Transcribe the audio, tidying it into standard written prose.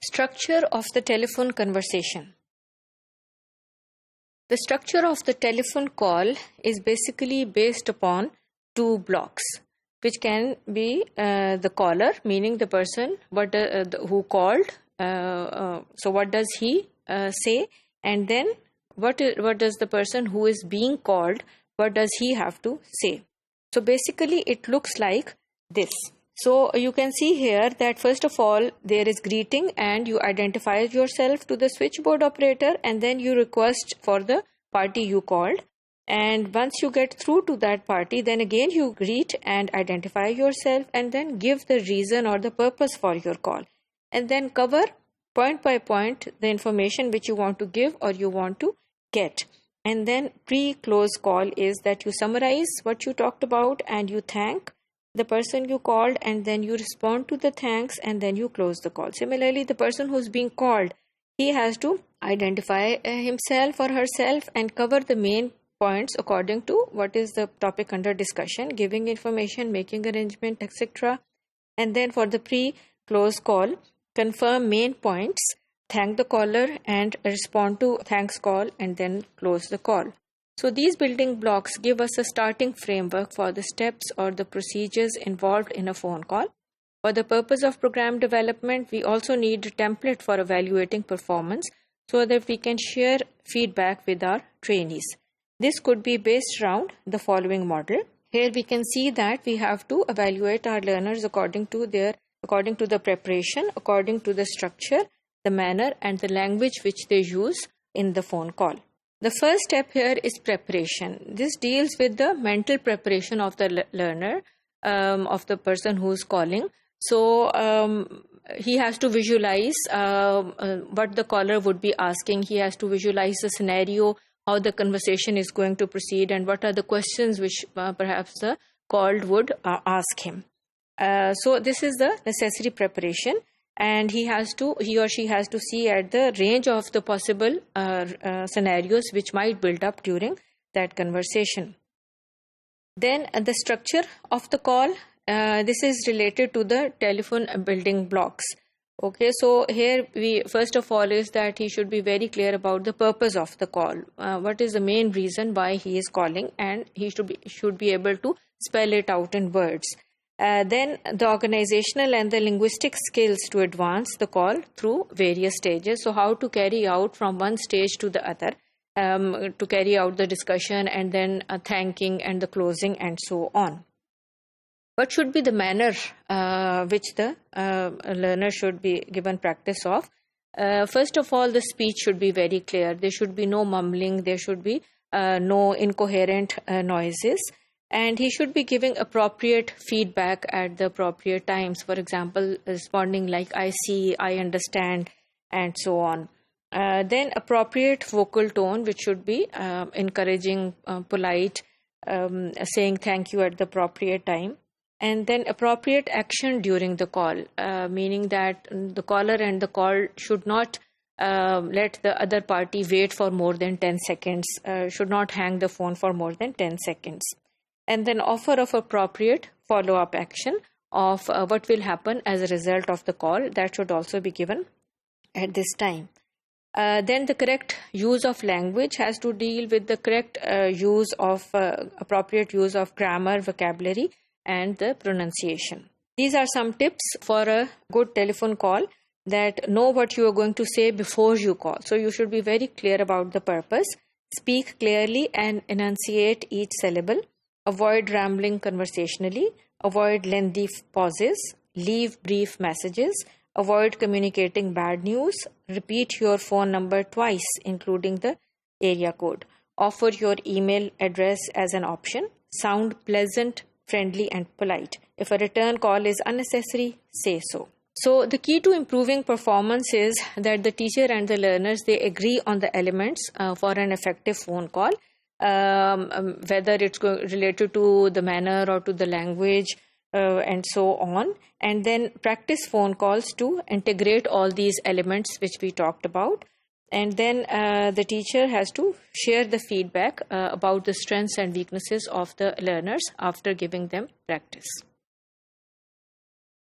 Structure of the telephone conversation. The structure of the telephone call is basically based upon two blocks, which can be the caller, meaning the person who called. So what does he say, and then what does the person who is being called, what does he have to say? So basically it looks like this. So you can see here that first of all there is greeting, and you identify yourself to the switchboard operator, and then you request for the party you called. And once you get through to that party, then again you greet and identify yourself, and then give the reason or the purpose for your call, and then cover point by point the information which you want to give or you want to get. And then pre-close call is that you summarize what you talked about and you thank the person you called, and then you respond to the thanks, and then you close the call. Similarly, the person who's being called, he has to identify himself or herself and cover the main points according to what is the topic under discussion, giving information, making arrangement, etc. And then for the pre-close call, confirm main points, thank the caller and respond to thanks call, and then close the call. So these building blocks give us a starting framework for the steps or the procedures involved in a phone call. For the purpose of program development, we also need a template for evaluating performance so that we can share feedback with our trainees. This could be based around the following model. Here we can see that we have to evaluate our learners according to the preparation, according to the structure, the manner, and the language which they use in the phone call. The first step here is preparation. This deals with the mental preparation of the learner, of the person who is calling. So he has to visualize what the caller would be asking. He has to visualize the scenario, how the conversation is going to proceed, and what are the questions which perhaps the called would ask him. So this is the necessary preparation. And he or she has to see at the range of the possible scenarios which might build up during that conversation. Then the structure of the call, this is related to the telephone building blocks. Okay, so here we first of all is that he should be very clear about the purpose of the call. What is the main reason why he is calling, and he should be able to spell it out in words. Then the organizational and the linguistic skills to advance the call through various stages. So how to carry out from one stage to the other, to carry out the discussion, and then thanking and the closing and so on. What should be the manner which the learner should be given practice of? First of all, the speech should be very clear. There should be no mumbling. There should be no incoherent noises. And he should be giving appropriate feedback at the appropriate times. For example, responding like, I see, I understand, and so on. Then appropriate vocal tone, which should be encouraging, polite, saying thank you at the appropriate time. And then appropriate action during the call, meaning that the caller and the call should not let the other party wait for more than 10 seconds, should not hang the phone for more than 10 seconds. And then offer of appropriate follow-up action of what will happen as a result of the call. That should also be given at this time. Then the correct use of language has to deal with the correct appropriate use of grammar, vocabulary, and the pronunciation. These are some tips for a good telephone call, that know what you are going to say before you call. So you should be very clear about the purpose. Speak clearly and enunciate each syllable. Avoid rambling conversationally, avoid lengthy pauses, leave brief messages, avoid communicating bad news, repeat your phone number twice, including the area code. Offer your email address as an option. Sound pleasant, friendly, and polite. If a return call is unnecessary, say so. So the key to improving performance is that the teacher and the learners, they agree on the elements for an effective phone call. Whether it's related to the manner or to the language and so on, and then practice phone calls to integrate all these elements which we talked about, and then the teacher has to share the feedback about the strengths and weaknesses of the learners after giving them practice.